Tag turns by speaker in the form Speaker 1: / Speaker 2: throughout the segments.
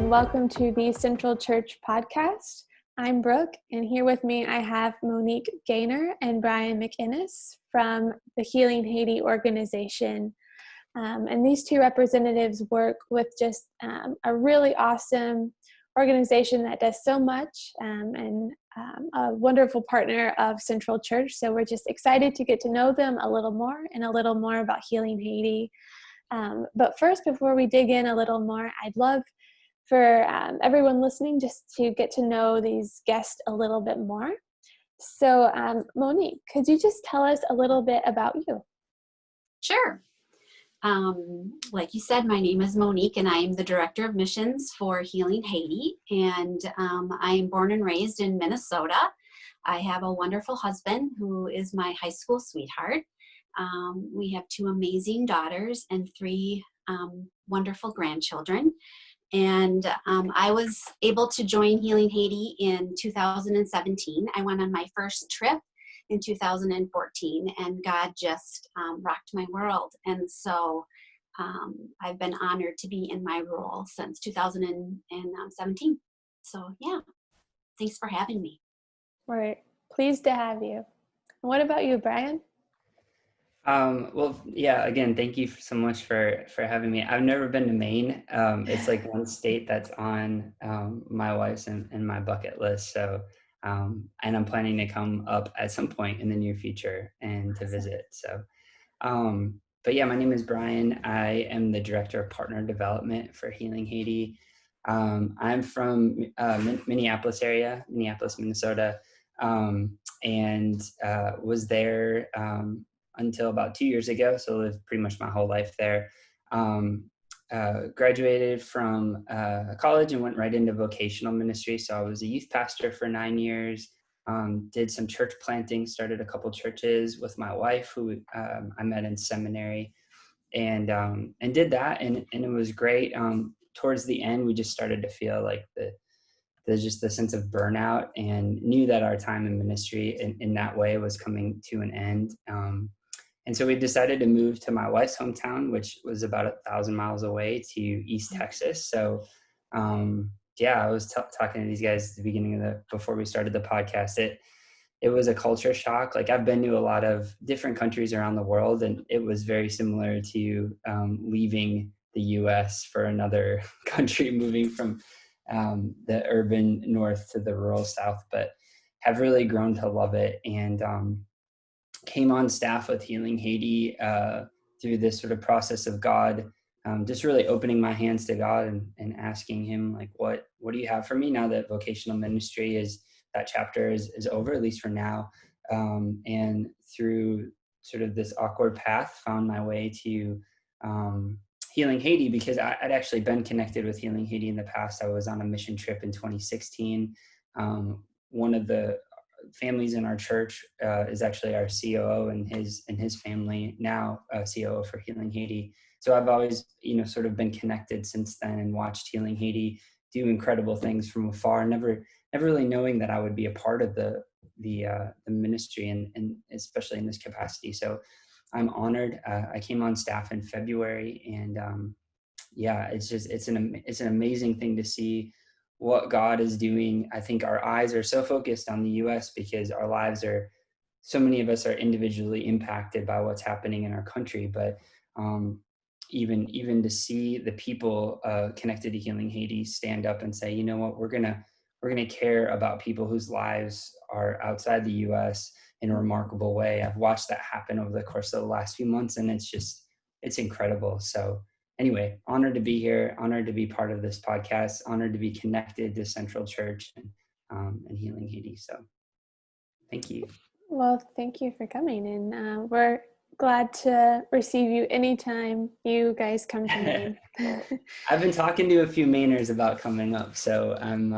Speaker 1: and welcome to the Central Church podcast. I'm Brooke, and here with me I have Monique Gaynor and Brian McInnes from the Healing Haiti organization. And these two representatives work with just a really awesome organization that does so much and a wonderful partner of Central Church. So we're just excited to get to know them a little more and a little more about Healing Haiti. But first, before we dig in a little more, I'd love for everyone listening just to get to know these guests a little bit more. So Monique, could you just tell us a little bit about you?
Speaker 2: Sure. Like you said, my name is Monique and I am the Director of Missions for Healing Haiti. And I am born and raised in Minnesota. I have a wonderful husband who is my high school sweetheart. We have two amazing daughters and three wonderful grandchildren. And I was able to join Healing Haiti in 2017. I went on my first trip in 2014, and God just rocked my world. And so I've been honored to be in my role since 2017. So yeah, thanks for having me.
Speaker 1: We're pleased to have you. And what about you, Brian?
Speaker 3: Well, yeah, again, thank you so much for having me. I've never been to Maine. It's like one state that's on my wife's and my bucket list. So, and I'm planning to come up at some point in the near future and to visit. So, but yeah, my name is Brian. I am the Director of Partner Development for Healing Haiti. I'm from Minneapolis area, Minneapolis, Minnesota, and was there until about 2 years ago. So lived pretty much my whole life there. Graduated from college and went right into vocational ministry. So I was a youth pastor for 9 years, did some church planting, started a couple churches with my wife who I met in seminary and did that. And it was great. Towards the end, we just started to feel like there's just the sense of burnout and knew that our time in ministry in that way was coming to an end. And so we decided to move to my wife's hometown, which was about 1,000 miles away to East Texas. So, yeah, I was talking to these guys at the beginning before we started the podcast. It was a culture shock. Like I've been to a lot of different countries around the world, and it was very similar to leaving the U.S. for another country, moving from the urban north to the rural south, but have really grown to love it. And came on staff with Healing Haiti through this sort of process of God, just really opening my hands to God and asking him, like, what do you have for me now that vocational ministry that chapter is over, at least for now. And through sort of this awkward path, found my way to Healing Haiti because I'd actually been connected with Healing Haiti in the past. I was on a mission trip in 2016. One of the families in our church is actually our COO and his family now, COO for Healing Haiti. So I've always, sort of been connected since then and watched Healing Haiti do incredible things from afar, never really knowing that I would be a part of the ministry and especially in this capacity. So I'm honored. I came on staff in February, and yeah, it's an amazing thing to see what God is doing. I think our eyes are so focused on the U.S. because our lives so many of us are individually impacted by what's happening in our country. But even to see the people connected to Healing Haiti stand up and say, you know what, we're gonna care about people whose lives are outside the U.S. in a remarkable way. I've watched that happen over the course of the last few months, and it's incredible. So anyway, honored to be here, honored to be part of this podcast, honored to be connected to Central Church and Healing Haiti. So thank you.
Speaker 1: Well, thank you for coming, and we're glad to receive you anytime you guys come to Maine.
Speaker 3: I've been talking to a few Mainers about coming up, so I'm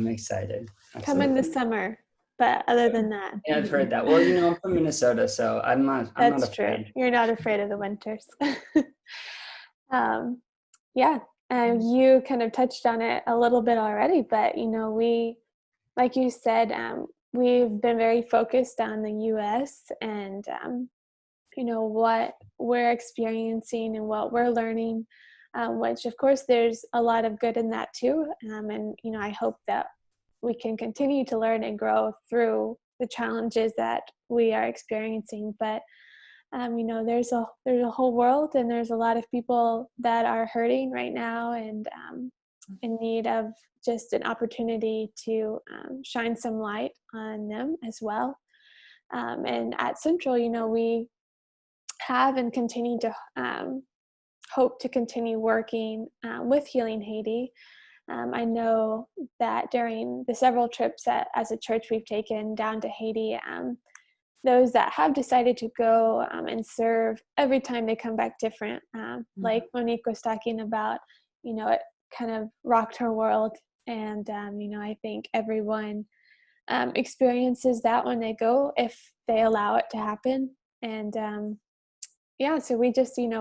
Speaker 3: excited.
Speaker 1: Absolutely. Come in the summer, but other than that.
Speaker 3: Yeah, I've heard that. Well, I'm from Minnesota, so I'm not afraid.
Speaker 1: That's true. You're not afraid of the winters. Yeah, you kind of touched on it a little bit already, but we, like you said, we've been very focused on the U.S. and what we're experiencing and what we're learning which of course there's a lot of good in that too. And, I hope that we can continue to learn and grow through the challenges that we are experiencing. But, there's a whole world, and there's a lot of people that are hurting right now and in need of just an opportunity to shine some light on them as well. And at Central, we have and continue to hope to continue working with Healing Haiti. I know that during the several trips that as a church we've taken down to Haiti, those that have decided to go and serve, every time they come back different. Like Monique was talking about, it kind of rocked her world. And, I think everyone experiences that when they go, if they allow it to happen. And so we just, we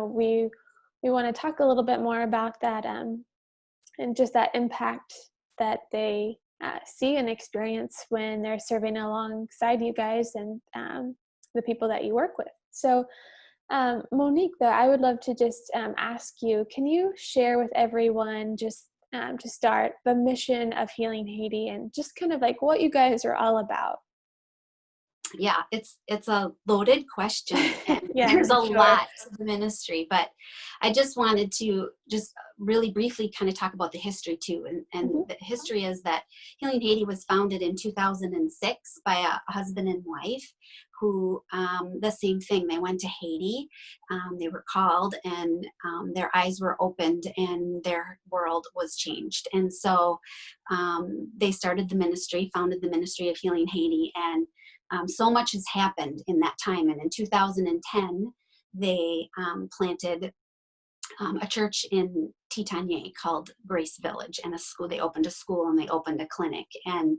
Speaker 1: want to talk a little bit more about that and just that impact that they see and experience when they're serving alongside you guys and the people that you work with. So Monique, though, I would love to just ask you, can you share with everyone just to start the mission of Healing Haiti and just kind of like what you guys are all about?
Speaker 2: Yeah, it's a loaded question, and
Speaker 1: Yeah,
Speaker 2: there's a
Speaker 1: sure.
Speaker 2: lot to the ministry, but I just wanted to just really briefly kind of talk about the history too. And the history is that Healing Haiti was founded in 2006 by a husband and wife who, the same thing, they went to Haiti, they were called, and their eyes were opened and their world was changed. And so they started the ministry, founded the ministry of Healing Haiti, and so much has happened in that time. And in 2010, they planted a church in Titanier called Grace Village, and a school. They opened a school and they opened a clinic. And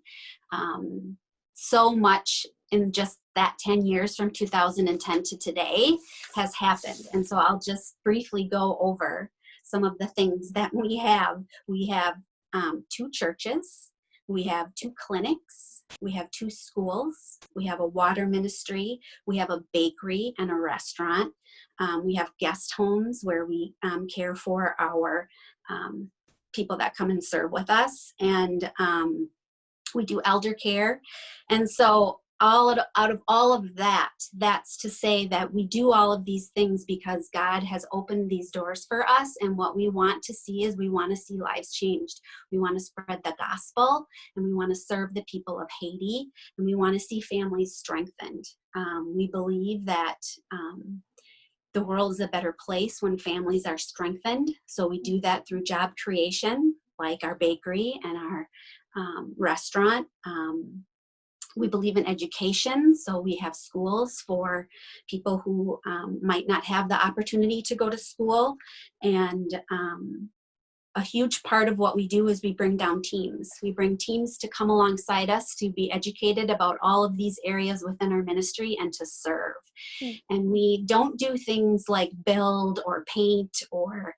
Speaker 2: so much in just that 10 years from 2010 to today has happened. And so I'll just briefly go over some of the things that we have. We have 2 churches. We have 2 clinics, we have 2 schools, we have a water ministry, we have a bakery and a restaurant. We have guest homes where we care for our people that come and serve with us, and we do elder care. And so out of all of that, that's to say that we do all of these things because God has opened these doors for us, and what we want to see is we want to see lives changed. We want to spread the gospel, and we want to serve the people of Haiti, and we want to see families strengthened. We believe that the world is a better place when families are strengthened, so we do that through job creation, like our bakery and our restaurant. We believe in education, so we have schools for people who might not have the opportunity to go to school. And a huge part of what we do is we bring down teams. We bring teams to come alongside us to be educated about all of these areas within our ministry and to serve. And we don't do things like build or paint or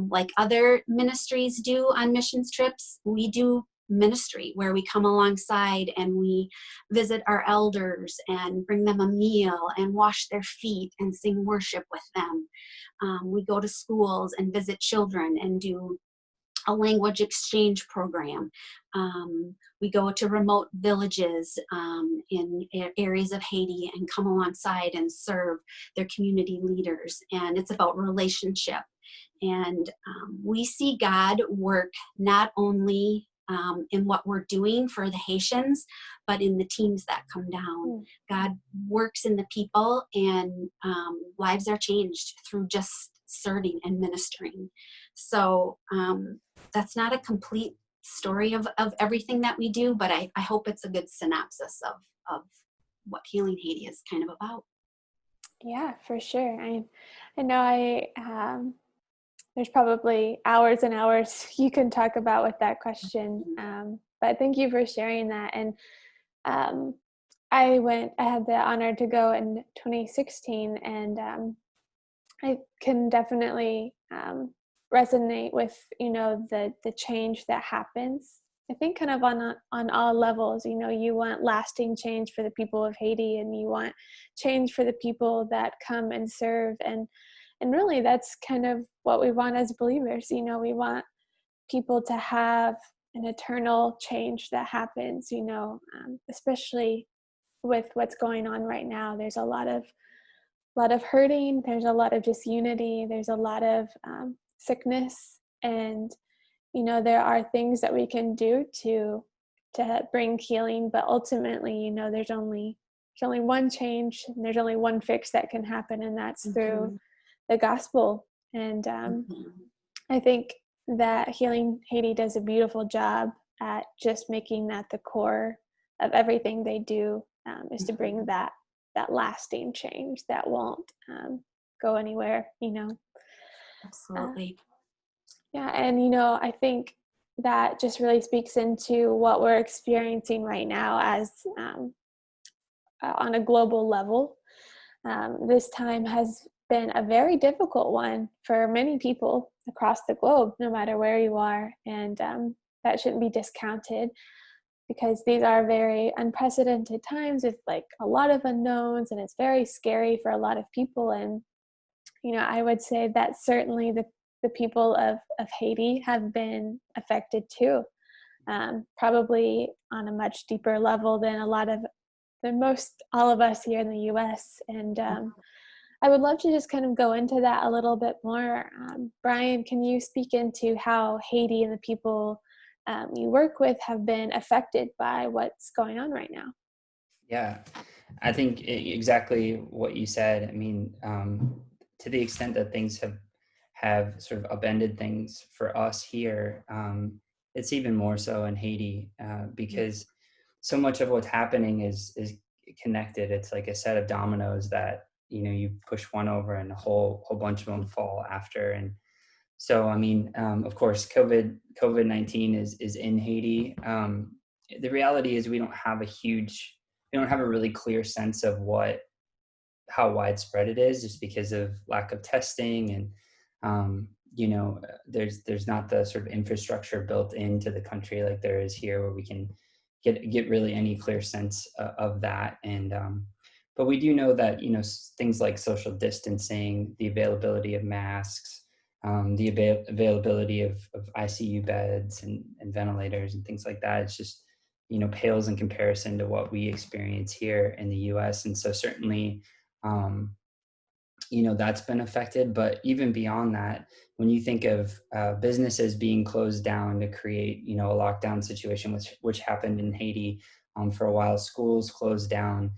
Speaker 2: like other ministries do on missions trips. We do ministry where we come alongside and we visit our elders and bring them a meal and wash their feet and sing worship with them. We go to schools and visit children and do a language exchange program. We go to remote villages in areas of Haiti and come alongside and serve their community leaders. And it's about relationship. And we see God work not only in what we're doing for the Haitians, but in the teams that come down. God works in the people, and lives are changed through just serving and ministering. So that's not a complete story of everything that we do, but I hope it's a good synopsis of what Healing Haiti is kind of about. Yeah,
Speaker 1: for sure. I know there's probably hours and hours you can talk about with that question. But thank you for sharing that. And I had the honor to go in 2016, and I can definitely resonate with, the change that happens. I think kind of on all levels, you want lasting change for the people of Haiti, and you want change for the people that come and serve. And And really, that's kind of what we want as believers. We want people to have an eternal change that happens, especially with what's going on right now. There's a lot of hurting. There's a lot of disunity. There's a lot of sickness. And, there are things that we can do to bring healing, but ultimately, there's only one change, and there's only one fix that can happen, and that's through the gospel. And I think that Healing Haiti does a beautiful job at just making that the core of everything they do, is to bring that lasting change that won't go anywhere.
Speaker 2: Absolutely.
Speaker 1: Yeah, and I think that just really speaks into what we're experiencing right now as on a global level. This time has been a very difficult one for many people across the globe, no matter where you are, and that shouldn't be discounted, because these are very unprecedented times with like a lot of unknowns, and it's very scary for a lot of people. And I would say that certainly the people of Haiti have been affected too, probably on a much deeper level than most all of us here in the U.S. And I would love to just kind of go into that a little bit more. Brian, can you speak into how Haiti and the people you work with have been affected by what's going on right now?
Speaker 3: Yeah, I think exactly what you said. I mean, to the extent that things have sort of upended things for us here, it's even more so in Haiti, because so much of what's happening is connected. It's like a set of dominoes that you push one over and a whole bunch of them fall after. And so, I mean, of course, COVID-19 is in Haiti. The reality is we don't have a really clear sense of how widespread it is, just because of lack of testing. And there's not the sort of infrastructure built into the country like there is here, where we can get really any clear sense of that. And but we do know that things like social distancing, the availability of masks, the availability of ICU beds and ventilators and things like that, it's just pales in comparison to what we experience here in the US. And so certainly that's been affected. But even beyond that, when you think of businesses being closed down to create a lockdown situation, which happened in Haiti for a while, schools closed down,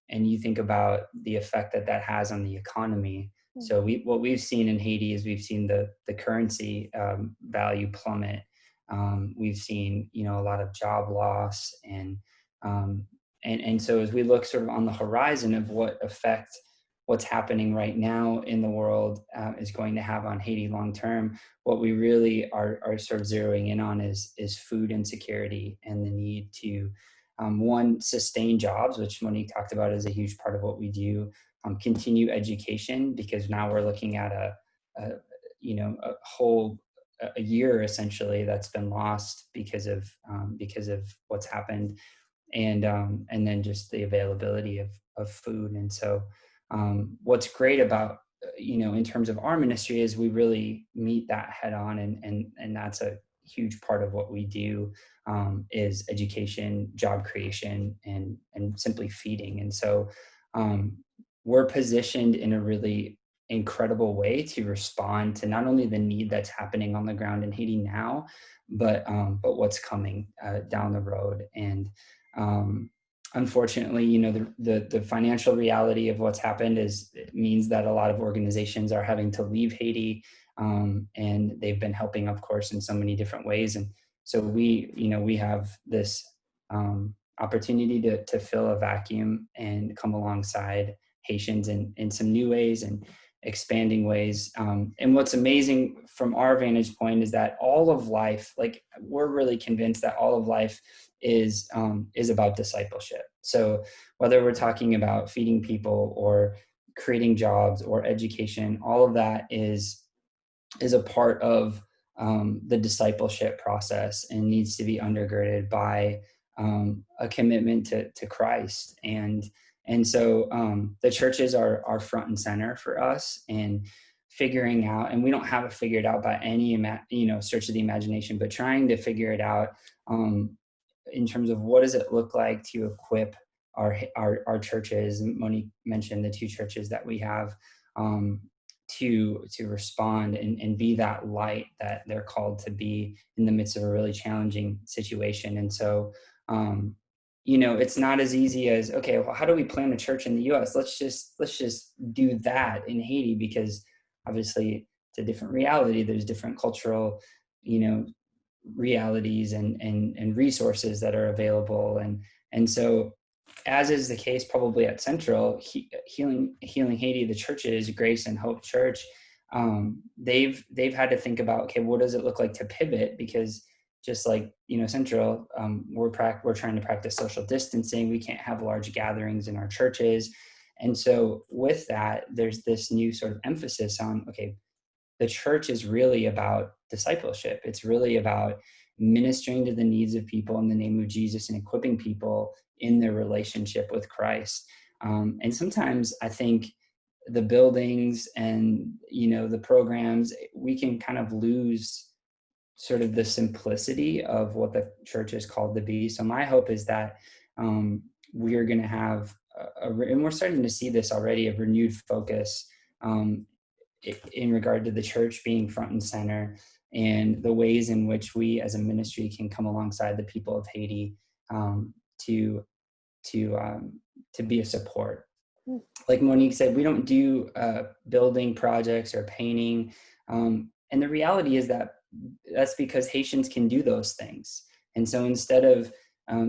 Speaker 3: and you think about the effect that has on the economy. So what we've seen in Haiti is we've seen the currency value plummet. We've seen a lot of job loss, and so as we look sort of on the horizon of what effect what's happening right now in the world is going to have on Haiti long term, what we really are sort of zeroing in on is food insecurity and the need to one, sustain jobs, which Monique talked about is a huge part of what we do. Continue education, because now we're looking at a whole year essentially that's been lost because of what's happened, and then just the availability of food. And so what's great about in terms of our ministry is we really meet that head on, and that's a huge part of what we do, is education, job creation, and simply feeding. And so we're positioned in a really incredible way to respond to not only the need that's happening on the ground in Haiti now, but what's coming down the road. And unfortunately, the financial reality of what's happened means that a lot of organizations are having to leave Haiti, and they've been helping, of course, in so many different ways. And so we have this opportunity to fill a vacuum and come alongside Haitians in some new ways and expanding ways. And what's amazing from our vantage point is that all of life, like we're really convinced that all of life is about discipleship. So whether we're talking about feeding people or creating jobs or education, all of that is a part of the discipleship process and needs to be undergirded by a commitment to Christ. And And so the churches are front and center for us, and figuring out, and we don't have it figured out by any stretch of the imagination, but trying to figure it out in terms of what does it look like to equip our churches. Monique mentioned the two churches that we have, to respond and be that light that they're called to be in the midst of a really challenging situation. And so it's not as easy as, okay, well, how do we plant a church in the US? Let's just do that in Haiti, because obviously it's a different reality. There's different cultural realities and resources that are available. And so, as is the case probably at Central, Healing Haiti, the churches, Grace and Hope Church, they've had to think about, okay, what does it look like to pivot? Because just like Central, we're trying to practice social distancing. We can't have large gatherings in our churches, and so with that, there's this new sort of emphasis on, okay, the church is really about discipleship. It's really about ministering to the needs of people in the name of Jesus and equipping people in their relationship with Christ. And sometimes I think the buildings and the programs, we can kind of lose sort of the simplicity of what the church is called to be. So my hope is that we are going to have and we're starting to see this already, a renewed focus in regard to the church being front and center, and the ways in which we as a ministry can come alongside the people of Haiti to be a support. Like Monique said, we don't do building projects or painting, and the reality is that that's because Haitians can do those things. And so instead of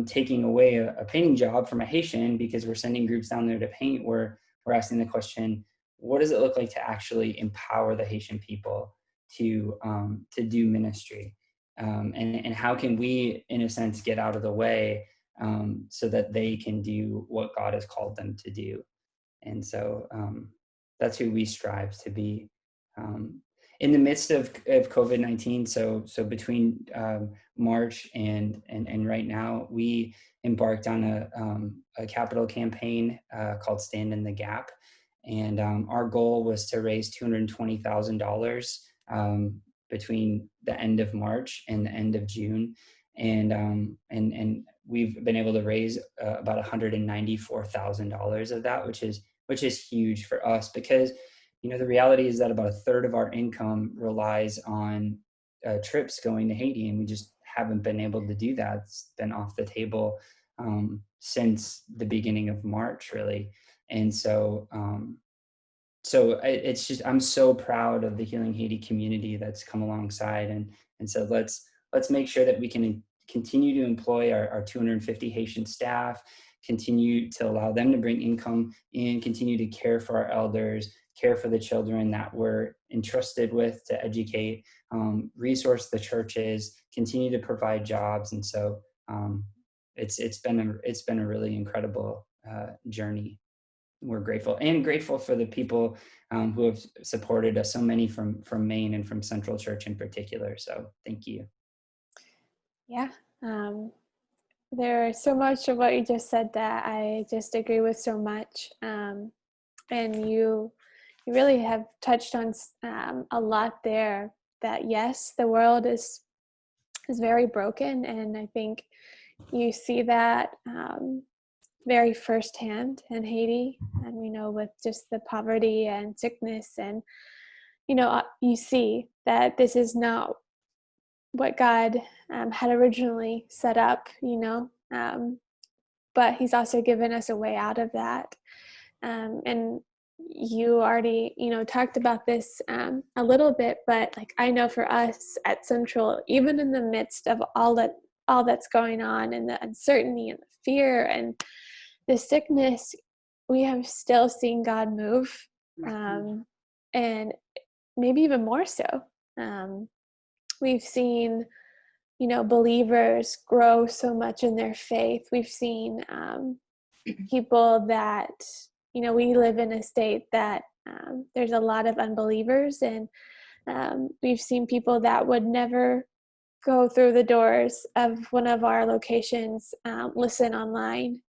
Speaker 3: taking away a painting job from a Haitian because we're sending groups down there to paint, we're asking the question, what does it look like to actually empower the Haitian people to do ministry? And how can we, in a sense, get out of the way so that they can do what God has called them to do? And so that's who we strive to be. In the midst of COVID-19, so between March and right now, we embarked on a capital campaign called Stand in the Gap. And our goal was to raise $220,000 between the end of March and the end of June. And we've been able to raise about $194,000 of that, which is huge for us, because the reality is that about a third of our income relies on trips going to Haiti, and we just haven't been able to do that. It's been off the table since the beginning of March, really. And so it's just, I'm so proud of the Healing Haiti community that's come alongside, and so let's make sure that we can continue to employ our 250 Haitian staff, continue to allow them to bring income in, continue to care for our elders, care for the children that we're entrusted with to educate, resource the churches, continue to provide jobs. And so it's been a really incredible journey. We're grateful for the people who have supported us, so many from Maine and from Central Church in particular. So thank you.
Speaker 1: Yeah. There's so much of what you just said that I just agree with so much. And you really have touched on a lot there, that yes, the world is very broken. And I think you see that very firsthand in Haiti. And we know with just the poverty and sickness, and, you see that this is not what God had originally set up, but he's also given us a way out of that. And you already, talked about this a little bit, but like, I know for us at Central, even in the midst of all that's going on, and the uncertainty and the fear and the sickness, we have still seen God move, and maybe even more so. We've seen, believers grow so much in their faith. We've seen people that, we live in a state that there's a lot of unbelievers, and we've seen people that would never go through the doors of one of our locations, listen online.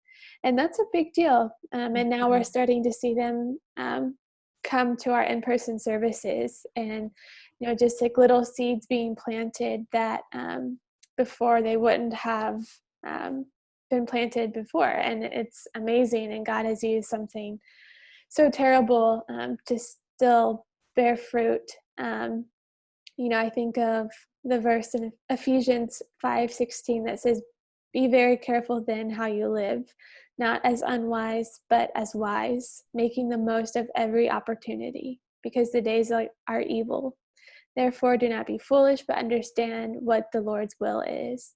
Speaker 1: And that's a big deal. And now we're starting to see them come to our in-person services, and just like little seeds being planted that before they wouldn't have been planted before. And it's amazing, and God has used something so terrible to still bear fruit. I think of the verse in Ephesians 5:16 that says, "Be very careful then how you live, not as unwise, but as wise, making the most of every opportunity, because the days are evil. Therefore, do not be foolish, but understand what the Lord's will is."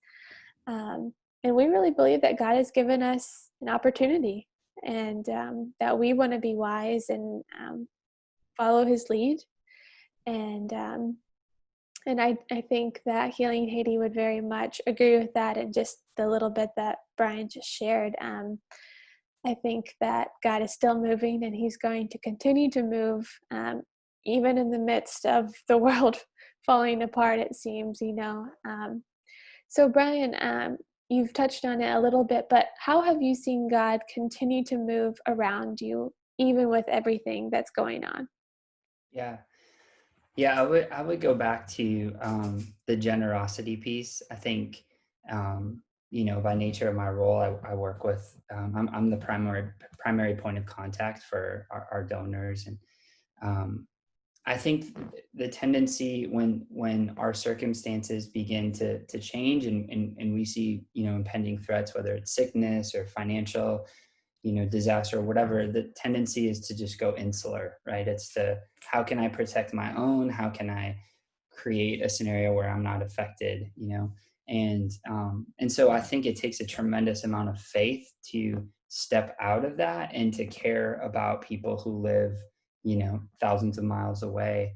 Speaker 1: And we really believe that God has given us an opportunity, and that we want to be wise and follow his lead. And I think that Healing Haiti would very much agree with that, and just the little bit that Brian just shared. I think that God is still moving, and he's going to continue to move, even in the midst of the world falling apart, it seems. So Brian, you've touched on it a little bit, but how have you seen God continue to move around you, even with everything that's going on?
Speaker 3: Yeah. Yeah, I would go back to the generosity piece. I think by nature of my role, I work with I'm the primary point of contact for our donors, and I think the tendency when our circumstances begin to change, and we see impending threats, whether it's sickness or financial disaster or whatever, the tendency is to just go insular, right? It's to, how can I protect my own? How can I create a scenario where I'm not affected, And so I think it takes a tremendous amount of faith to step out of that and to care about people who live, thousands of miles away,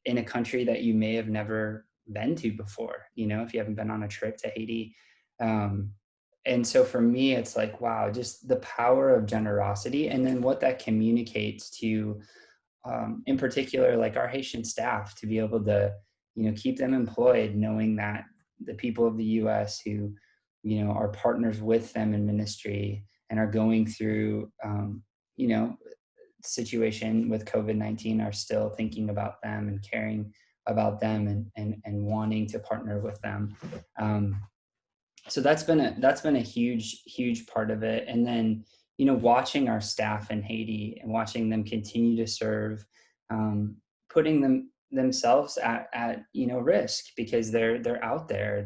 Speaker 3: in a country that you may have never been to before, if you haven't been on a trip to Haiti. And so for me, it's like, wow, just the power of generosity, and then what that communicates to, in particular, like our Haitian staff, to be able to, keep them employed, knowing that the people of the U.S. who, are partners with them in ministry and are going through, situation with COVID-19 are still thinking about them and caring about them, and wanting to partner with them. So that's been a huge part of it. And then watching our staff in Haiti and watching them continue to serve, putting themselves at risk, because they're out there,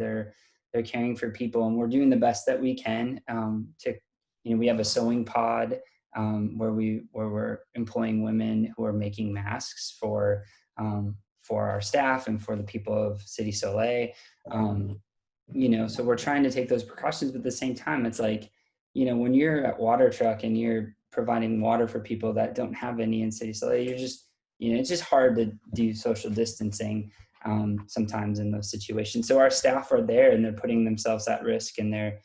Speaker 3: they're caring for people, and we're doing the best that we can, to we have a sewing pod, where we're employing women who are making masks for our staff and for the people of City Soleil. So we're trying to take those precautions, but at the same time, it's like, when you're at Water Truck and you're providing water for people that don't have any in City Soleil, you're just, it's just hard to do social distancing sometimes in those situations. So our staff are there, and they're putting themselves at risk, and they're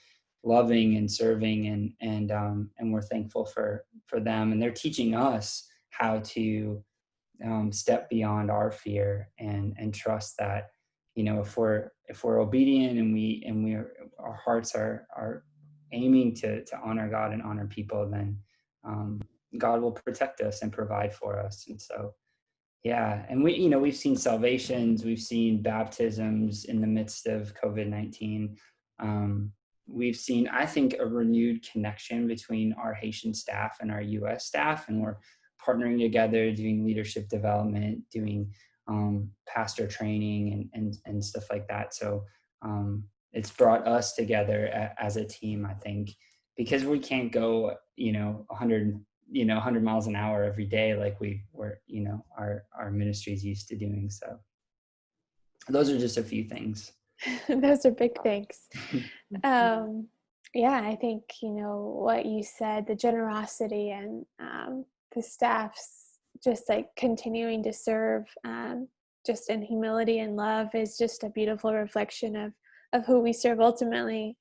Speaker 3: loving and serving, and we're thankful for them, and they're teaching us how to step beyond our fear, and trust that, if we're obedient, and our hearts are aiming to honor God and honor people, then God will protect us and provide for us. And so, yeah, and we've seen salvations, we've seen baptisms in the midst of COVID-19. We've seen, I think, a renewed connection between our Haitian staff and our U.S. staff, and we're partnering together, doing leadership development, doing pastor training, and stuff like that. So it's brought us together as a team, I think, because we can't go 100 miles an hour every day like we were, our ministries used to doing. So those are just a few things.
Speaker 1: Those are big things. Yeah, I think, what you said, the generosity, and the staff's just like continuing to serve, just in humility and love, is just a beautiful reflection of who we serve ultimately.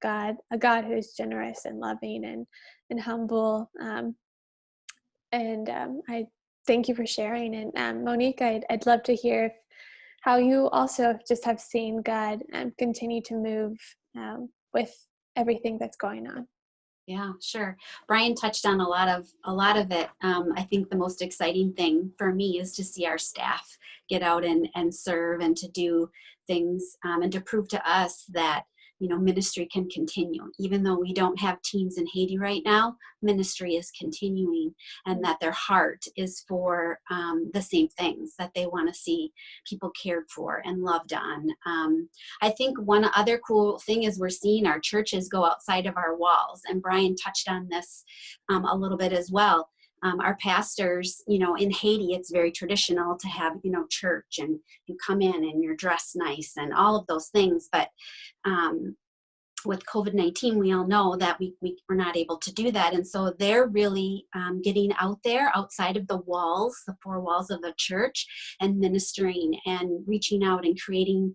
Speaker 1: God, a God who is generous and loving and humble. And I thank you for sharing. And Monique, I'd love to hear how you also just have seen God continue to move with everything that's going on.
Speaker 2: Yeah, sure. Brian touched on a lot of it. I think the most exciting thing for me is to see our staff get out and serve and to do things and to prove to us that ministry can continue. Even though we don't have teams in Haiti right now, ministry is continuing, and that their heart is for the same things, that they want to see people cared for and loved on. I think one other cool thing is we're seeing our churches go outside of our walls, and Brian touched on this a little bit as well. Our pastors, in Haiti, it's very traditional to have, church, and you come in and you're dressed nice and all of those things. But with COVID-19, we all know that we're not able to do that. And so they're really getting out there outside of the walls, the four walls of the church, and ministering and reaching out and creating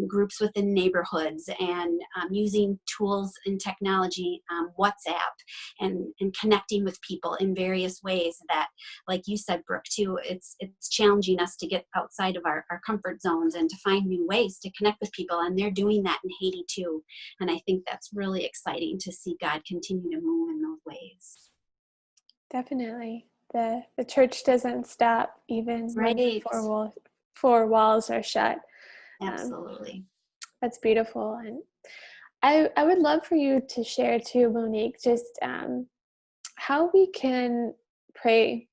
Speaker 2: groups within neighborhoods and using tools and technology, WhatsApp, and connecting with people in various ways that, like you said, Brooke, too, it's challenging us to get outside of our comfort zones and to find new ways to connect with people. And they're doing that in Haiti too. And I think that's really exciting to see God continue to move in those ways.
Speaker 1: Definitely. The church doesn't stop even when
Speaker 2: Right.
Speaker 1: four walls are shut.
Speaker 2: Absolutely.
Speaker 1: That's beautiful. And I would love for you to share too, Monique, just how we can pray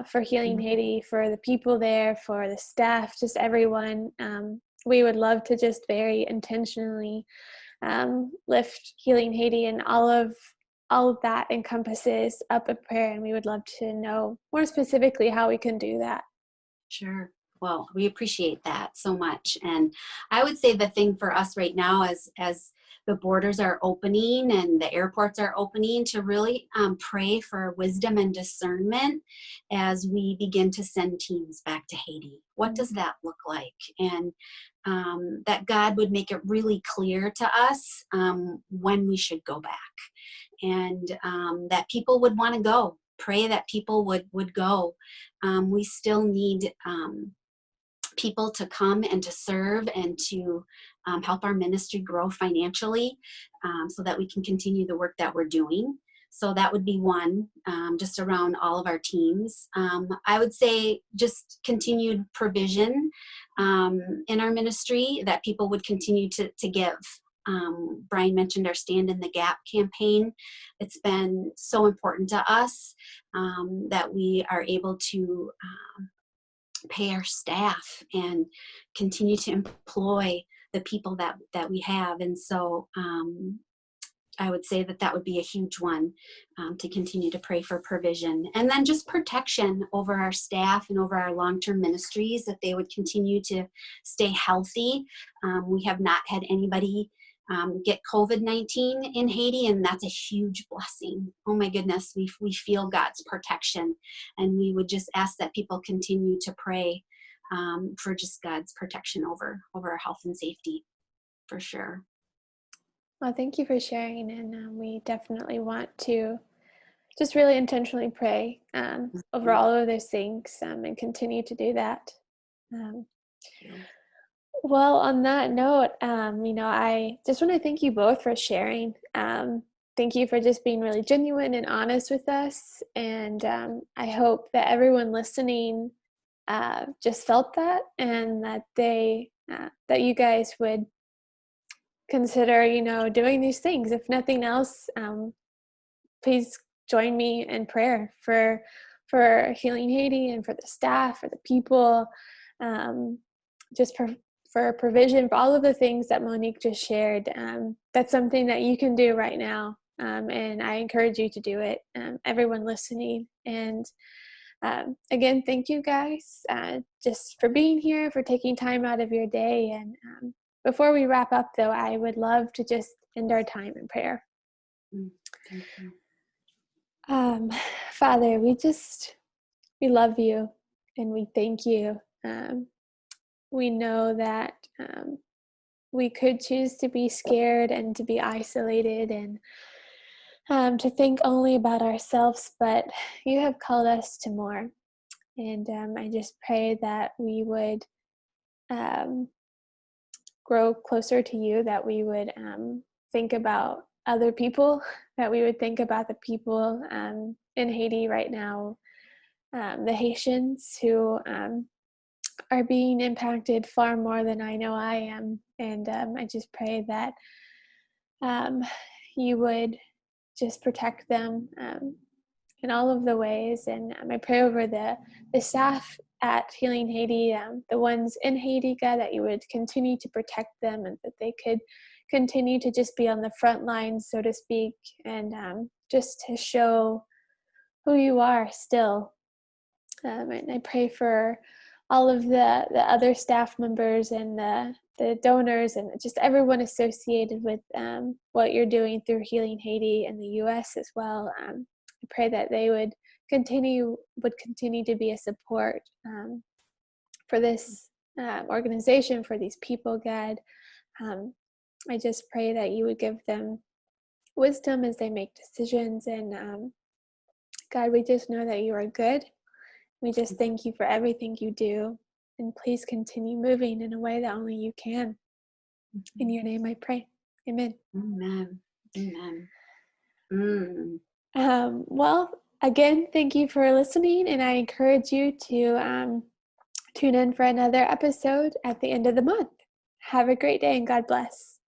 Speaker 1: for Healing Haiti, for the people there, for the staff, just everyone. We would love to just very intentionally lift Healing Haiti, and all of that encompasses up a prayer, and we would love to know more specifically how we can do that.
Speaker 2: Sure. Well, we appreciate that so much. And I would say the thing for us right now, as the borders are opening and the airports are opening, to really pray for wisdom and discernment as we begin to send teams back to Haiti. What does that look like? And that God would make it really clear to us when we should go back, and that people would want to go. Pray that people would go. We still need people to come and to serve and to help our ministry grow financially, so that we can continue the work that we're doing. So that would be one, just around all of our teams. I would say just continued provision in our ministry, that people would continue to give. Brian mentioned our Stand in the Gap campaign. It's been so important to us that we are able to pay our staff and continue to employ the people that we have. And so I would say that would be a huge one, to continue to pray for provision. And then just protection over our staff and over our long-term ministries, that they would continue to stay healthy. We have not had anybody get COVID-19 in Haiti, and that's a huge blessing. Oh my goodness, we feel God's protection, and we would just ask that people continue to pray for just God's protection over our health and safety, for sure.
Speaker 1: Well, thank you for sharing, and we definitely want to just really intentionally pray over all of those things, and continue to do that. Well, on that note, I just want to thank you both for sharing. Thank you for just being really genuine and honest with us. And I hope that everyone listening just felt that, and that that you guys would consider, doing these things. If nothing else, please join me in prayer for Healing Haiti and for the staff, for the people, just for provision, for all of the things that Monique just shared. That's something that you can do right now. And I encourage you to do it, everyone listening. And again, thank you guys just for being here, for taking time out of your day. And before we wrap up, though, I would love to just end our time in prayer.
Speaker 2: Thank you.
Speaker 1: Father, we love you, and we thank you. We know that we could choose to be scared and to be isolated and to think only about ourselves, but you have called us to more. And I just pray that we would grow closer to you, that we would think about other people, that we would think about the people in Haiti right now, the Haitians who are being impacted far more than I know I am. And I just pray that you would just protect them in all of the ways. And I pray over the staff at Healing Haiti, the ones in Haiti, God, that you would continue to protect them and that they could continue to just be on the front lines, so to speak, and just to show who you are still. And I pray for all of the other staff members and the donors and just everyone associated with what you're doing through Healing Haiti and the U.S. as well. I pray that they would continue to be a support for this organization, for these people, God. I just pray that you would give them wisdom as they make decisions. And God, we just know that you are good. We just thank you for everything you do. And please continue moving in a way that only you can. In your name I pray. Amen.
Speaker 2: Amen. Amen.
Speaker 1: Well, again, thank you for listening. And I encourage you to tune in for another episode at the end of the month. Have a great day and God bless.